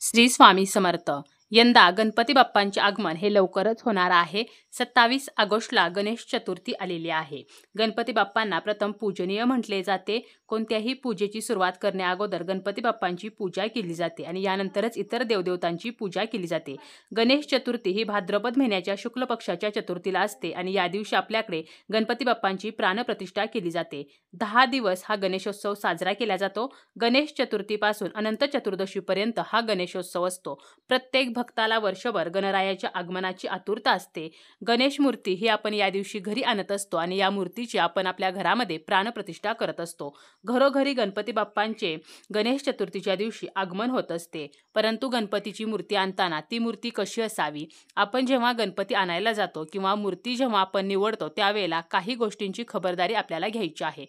श्री स्वामी समर्थ। यंदा गणपती बाप्पांचे आगमन हे लवकरच होणार आहे। 27 ऑगस्टला गणेश चतुर्थी आलेली आहे। गणपती बाप्पांना प्रथम पूजनीय म्हटले जाते। कोणत्याही पूजेची सुरुवात करण्याअगोदर गणपती बाप्पांची पूजा केली जाते आणि यानंतरच इतर देवदेवतांची पूजा केली जाते। गणेश चतुर्थी ही भाद्रपद महिन्याच्या शुक्ल पक्षाच्या चतुर्थीला असते आणि या दिवशी आपल्याकडे गणपती बाप्पांची प्राणप्रतिष्ठा केली जाते। 10 दिवस हा गणेशोत्सव साजरा केला जातो। गणेश चतुर्थीपासून अनंत चतुर्दशीपर्यंत हा गणेशोत्सव असतो। प्रत्येक भक्ताला वर्षभर गणरायाच्या आगमनाची आतुरता असते। गणेश मूर्ती ही आपण या दिवशी घरी आणत असतो आणि या मूर्तीची आपण आपल्या घरामध्ये प्राणप्रतिष्ठा करत असतो। घरोघरी गणपती बाप्पांचे गणेश चतुर्थीच्या दिवशी आगमन होत असते। परंतु गणपतीची मूर्ती आणताना ती मूर्ती कशी असावी? आपण जेव्हा गणपती आणायला जातो किंवा मूर्ती जेव्हा आपण निवडतो त्यावेळेला काही गोष्टींची खबरदारी आपल्याला घ्यायची आहे।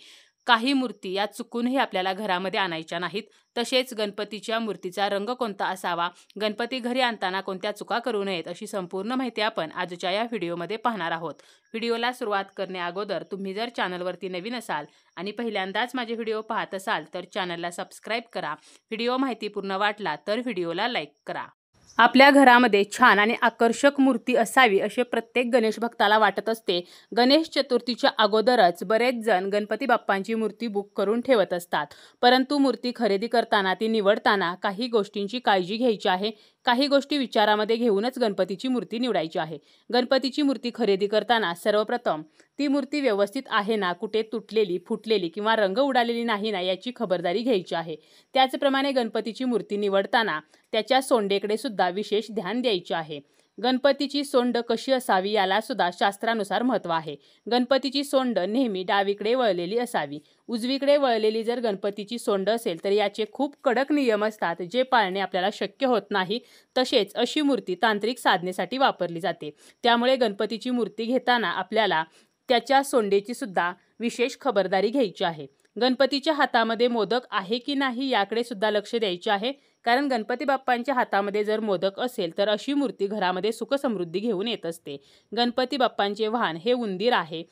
काही मूर्ती या चुकूनही आपल्याला घरामध्ये आणायच्या नाहीत। तसेच गणपतीच्या मूर्तीचा रंग कोणता असावा, गणपती घरी आणताना कोणत्या चुका करू नयेत, अशी संपूर्ण माहिती आपण आजच्या या व्हिडिओमध्ये पाहणार आहोत। व्हिडिओला सुरुवात करण्याअगोदर तुम्ही जर चॅनलवरती नवीन असाल आणि पहिल्यांदाच माझे व्हिडिओ पाहत असाल तर चॅनलला सबस्क्राईब करा। व्हिडिओ माहितीपूर्ण वाटला तर व्हिडिओला लाईक करा। आपल्या घरामध्ये छान आणि आकर्षक मूर्ती असावी असे प्रत्येक गणेश भक्ताला वाटत असते। गणेश चतुर्थीच्या अगोदरच बरेच जण गणपती बाप्पांची मूर्ती बुक करून ठेवत असतात। परंतु मूर्ती खरेदी करताना ती निवडताना काही गोष्टींची काळजी घ्यायची आहे। काही गोष्टी विचारामध्ये घेऊनच गणपतीची मूर्ती निवडायची आहे। गणपतीची मूर्ती खरेदी करताना सर्वप्रथम ती मूर्ती व्यवस्थित आहे ना, कुठे तुटलेली, फुटलेली किंवा रंग उडालेली नाही ना याची खबरदारी घ्यायची आहे। त्याचप्रमाणे गणपतीची मूर्ती निवडताना त्याच्या सोंडेकडे सुद्धा विशेष ध्यान द्यायचे आहे। गणपतीची सोंड कशी असावी याला सुद्धा शास्त्रानुसार महत्त्व आहे। गणपतीची सोंड नेहमी डावीकडे वळलेली असावी। उजवीकडे वळलेली जर गणपतीची सोंड असेल तर याचे खूप कडक नियम असतात, जे पाळणे आपल्याला शक्य होत नाही। तसेच अशी मूर्ती तांत्रिक साधनेसाठी वापरली जाते। त्यामुळे गणपतीची मूर्ती घेताना आपल्याला त्याच्या सोंडेची सुद्धा विशेष खबरदारी घ्यायची आहे। गणपतीच्या हातामध्ये मोदक आहे की नाही याकडे सुद्धा लक्ष द्यायचे आहे। कारण गणपती बाप्पांच्या हातामध्ये जर मोदक असेल तर अशी मूर्ती घरामध्ये सुख समृद्धी घेऊन येत असते। गणपती बाप्पांचे वाहन हे उंदीर आहे,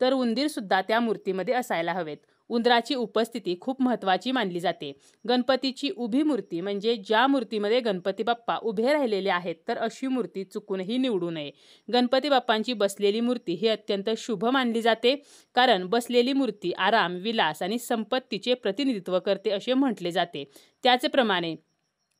तर उंदीर सुद्धा त्या मूर्तीमध्ये असायला हवेत। उंदराची उपस्थिती खूप महत्त्वाची मानली जाते। गणपतीची उभी मूर्ती म्हणजे ज्या मूर्तीमध्ये गणपती बाप्पा उभे राहिलेले आहेत तर अशी मूर्ती चुकूनही निवडू नये। गणपती बाप्पांची बसलेली मूर्ती ही अत्यंत शुभ मानली जाते, कारण बसलेली मूर्ती आराम, विलास आणि संपत्तीचे प्रतिनिधित्व करते असे म्हटले जाते। त्याचप्रमाणे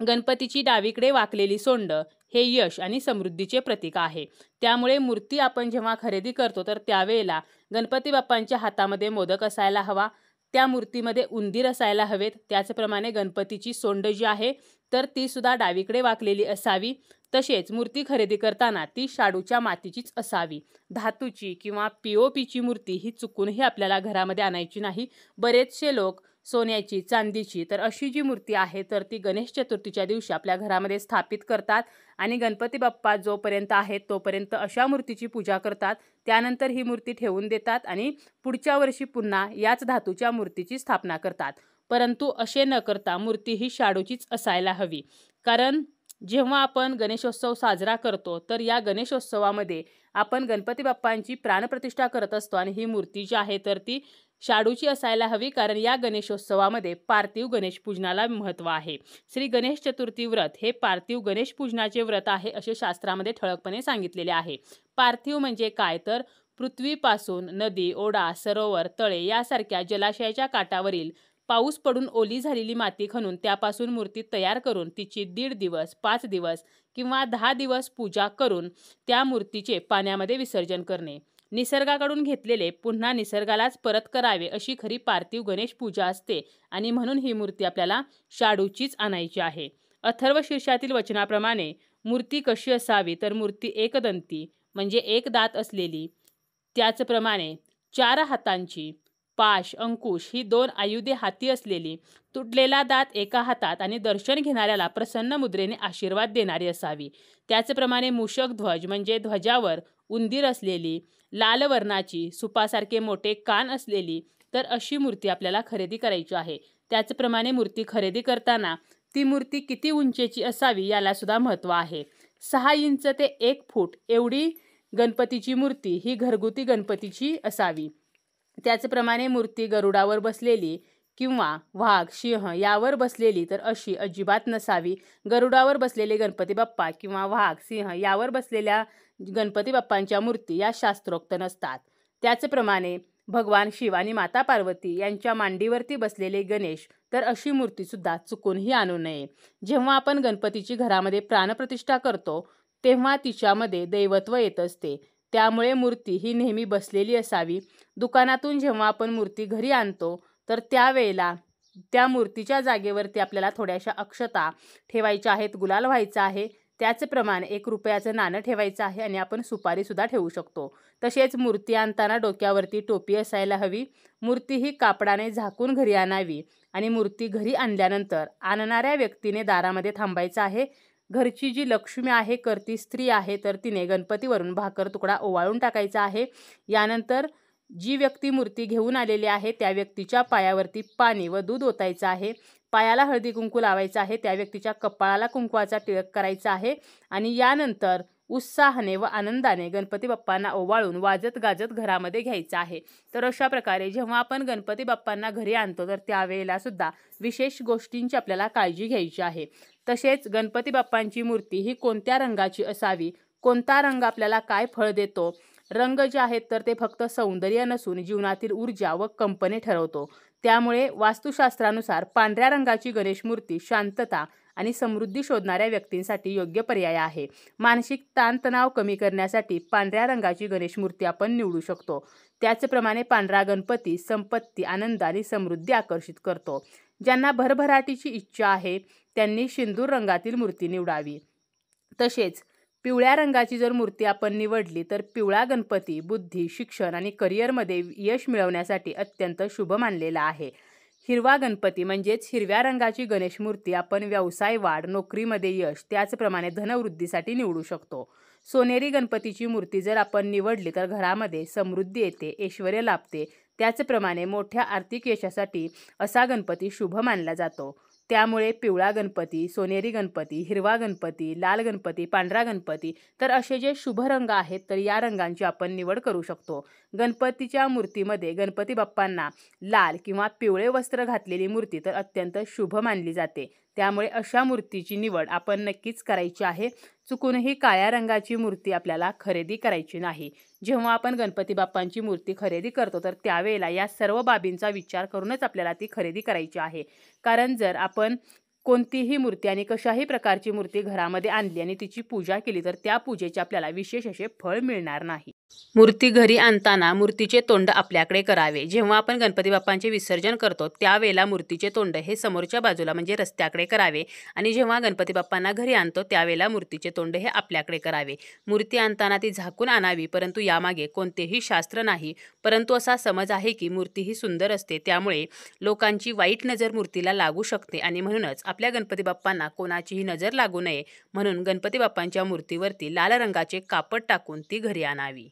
गणपतीची डावीकडे वाकलेली सोंड हे यश आणि समृद्धीचे प्रतीक आहे। त्यामुळे मूर्ती आपण जेव्हा खरेदी करतो तर त्यावेळेला गणपती बाप्पांच्या हातामध्ये मोदक असायला हवा, त्या मूर्तीमध्ये उंदीर असायला हवेत। त्याचप्रमाणे गणपतीची सोंड जी आहे तर ती सुद्धा डावीकडे वाकलेली असावी। तसेच मूर्ती खरेदी करताना ती शाडूच्या मातीचीच असावी। धातूची किंवा POPची मूर्ती ही चुकूनही आपल्याला घरामध्ये आणायची नाही। बरेचसे लोक सोन्याची, चांदीची, तर अशी जी मूर्ती आहे तर ती गणेश चतुर्थीच्या दिवशी आपल्या घरामध्ये स्थापित करतात आणि गणपती बाप्पा जोपर्यंत आहेत तोपर्यंत अशा मूर्तीची पूजा करतात। त्यानंतर ही मूर्ती ठेवून देतात आणि पुढच्या वर्षी पुन्हा याच धातूच्या मूर्तीची स्थापना करतात। परंतु असे न करता मूर्ती ही शाडूचीच असायला हवी। कारण जेव्हा आपण गणेशोत्सव साजरा करतो तर या गणेशोत्सवामध्ये आपण गणपती बाप्पांची प्राणप्रतिष्ठा करत असतो आणि ही मूर्ती जी आहे तर ती शाडूची असायला हवी। कारण या गणेशोत्सवामध्ये पार्थिव गणेश पूजनाला महत्त्व आहे। श्री गणेश चतुर्थी व्रत हे पार्थिव गणेश पूजनाचे व्रत आहे असे शास्त्रामध्ये ठळकपणे सांगितलेले आहे। पार्थिव म्हणजे काय तर पृथ्वीपासून नदी, ओढा, सरोवर, तळे यासारख्या जलाशयाच्या काठावरील पाऊस पडून ओली झालेली माती खणून त्यापासून मूर्ती तयार करून तिची 1.5 दिवस, 5 दिवस किंवा 10 दिवस पूजा करून त्या मूर्तीचे पाण्यामध्ये विसर्जन करणे। निसर्गाकडून घेतलेले पुन्हा निसर्गालाच परत करावे अशी खरी पार्थिव गणेश पूजा असते आणि म्हणून ही मूर्ती आपल्याला शाडूचीच आणायची आहे। अथर्वशीर्षातील वचनाप्रमाणे मूर्ती कशी असावी तर मूर्ती एकदंती म्हणजे एक दात असलेली, त्याचप्रमाणे 4 हातांची, पाश, अंकुश ही 2 आयुधे हाती असलेली, तुटलेला दात एका हातात आणि दर्शन घेणाऱ्याला प्रसन्न मुद्रेने आशीर्वाद देणारी असावी। त्याचप्रमाणे मूषक ध्वज म्हणजे ध्वजावर उंदीर असलेली, लाल वर्णाची, सुपासारखे मोठे कान असलेली, तर अशी मूर्ती आपल्याला खरेदी करायची आहे। त्याचप्रमाणे मूर्ती खरेदी करताना ती मूर्ती किती उंचीची असावी याला सुद्धा महत्त्व आहे। 6 इंच ते 1 फूट एवढी गणपतीची मूर्ती ही घरगुती गणपतीची असावी। त्याचप्रमाणे मूर्ती गरुडावर बसलेली किंवा वाघ, सिंह यावर बसलेली तर अशी अजिबात नसावी. गरुडावर बसलेले गणपती बाप्पा किंवा वाघ, सिंह यावर बसलेल्या गणपती बाप्पांच्या मूर्ती या शास्त्रोक्त नसतात. त्याचप्रमाणे भगवान शिव आणि माता पार्वती यांच्या मांडीवरती बसलेले गणेश तर अशी मूर्तीसुद्धा चुकूनही आणू नये. जेव्हा आपण गणपतीची घरामध्ये प्राणप्रतिष्ठा करतो तेव्हा तिच्यामध्ये दैवत्व येत असते. त्यामुळे मूर्ती ही नेहमी बसलेली असावी. दुकानातून जेव्हा आपण मूर्ती घरी आणतो तर त्यावेळेला त्या मूर्तीच्या जागेवरती आपल्याला थोड्याशा अक्षता ठेवायच्या आहेत, गुलाल व्हायचा आहे. त्याचप्रमाणे 1 रुपयाचं नाणं ठेवायचं आहे आणि आपण सुपारीसुद्धा ठेवू शकतो. तसेच मूर्ती आणताना डोक्यावरती टोपी असायला हवी. मूर्ती ही कापडाने झाकून घरी आणावी आणि मूर्ती घरी आणल्यानंतर आणणाऱ्या व्यक्तीने दारामध्ये थांबायचं आहे. घरची जी लक्ष्मी आहे, करती स्त्री आहे, तर तिने गणपतीवरून भाकर तुकडा ओवाळून टाकायचा आहे. यानंतर जी व्यक्ती मूर्ती घेऊन आलेली आहे त्या व्यक्तीच्या पायावरती पाणी व दूध ओतायचं आहे. पायाला हळदी कुंकू लावायचं आहे. त्या व्यक्तीच्या कपाळाला कुंकवाचा टिळक करायचा आहे आणि यानंतर उत्साहाने व आनंदाने गणपती बाप्पांना ओवाळून वाजत गाजत घरामध्ये घ्यायचं आहे. तर अशा प्रकारे जेव्हा आपण गणपती बाप्पांना घरी आणतो तर त्यावेळेला सुद्धा विशेष गोष्टींची आपल्याला काळजी घ्यायची आहे. तसेच गणपती बाप्पांची मूर्ती ही कोणत्या रंगाची असावी, कोणता रंग आपल्याला काय फळ देतो, रंग जे आहेत तर ते फक्त सौंदर्य नसून जीवनातील ऊर्जा व कंपने ठरवतो. त्यामुळे वास्तुशास्त्रानुसार पांढऱ्या रंगाची गणेश मूर्ती शांतता आणि समृद्धी शोधणाऱ्या व्यक्तींसाठी योग्य पर्याय आहे. मानसिक ताणतणाव कमी करण्यासाठी पांढऱ्या रंगाची गणेश मूर्ती आपण निवडू शकतो. त्याचप्रमाणे पांढरा गणपती संपत्ती, आनंद आणि समृद्धी आकर्षित करतो. ज्यांना भरभराटीची इच्छा आहे त्यांनी सिंदूर रंगातील मूर्ती निवडावी. तसेच पिवळ्या रंगाची जर मूर्ती आपण निवडली तर पिवळा गणपती बुद्धी, शिक्षण आणि करिअरमध्ये यश मिळवण्यासाठी अत्यंत शुभ मानलेला आहे. हिरवा गणपती म्हणजेच हिरव्या रंगाची गणेश मूर्ती आपण व्यवसाय वाढ, नोकरीमध्ये यश, त्याचप्रमाणे धनवृद्धीसाठी निवडू शकतो. सोनेरी गणपतीची मूर्ती जर आपण निवडली तर घरामध्ये समृद्धी येते, ऐश्वर्य लाभते. त्याचप्रमाणे मोठ्या आर्थिक यशासाठी असा गणपती शुभ मानला जातो. त्यामुळे पिवळा गणपती, सोनेरी गणपती, हिरवा गणपती, लाल गणपती, पांढरा गणपती तर असे जे शुभ रंग आहेत तर या रंगांची आपण निवड करू शकतो. गणपतीच्या मूर्तीमध्ये गणपती बाप्पांना लाल किंवा पिवळे वस्त्र घातलेली मूर्ती तर अत्यंत शुभ मानली जाते. त्यामुळे अशा मूर्तीची निवड आपण नक्कीच करायची आहे. चुकूनही काळ्या रंगाची मूर्ती आपल्याला खरेदी करायची नाही. जेव्हा आपण गणपती बाप्पांची मूर्ती खरेदी करतो तर त्यावेळेला या सर्व बाबींचा विचार करूनच आपल्याला ती खरेदी करायची आहे. कारण जर आपण कोणतीही मूर्ती आणि कशाही प्रकारची मूर्ती घरामध्ये आणली आणि तिची पूजा केली तर त्या पूजेचे आपल्याला विशेष असे फळ मिळणार नाही. मूर्ती घरी आणताना मूर्तीचे तोंड आपल्याकडे करावे. जेव्हा आपण गणपती बाप्पांचे विसर्जन करतो त्यावेळेला मूर्तीचे तोंड हे समोरच्या बाजूला म्हणजे रस्त्याकडे करावे आणि जेव्हा गणपती बाप्पांना घरी आणतो त्यावेळेला मूर्तीचे तोंड हे आपल्याकडे करावे. मूर्ती आणताना ती झाकून आणावी, परंतु यामागे कोणतेही शास्त्र नाही. परंतु असा समज आहे की मूर्ती ही सुंदर असते, त्यामुळे लोकांची वाईट नजर मूर्तीला लागू शकते आणि म्हणूनच आपल्या गणपती बाप्पांना कोणाचीही नजर लागू नये म्हणून गणपती बाप्पांच्या मूर्तीवरती लाल रंगाचे कापड टाकून ती घरी आणावी.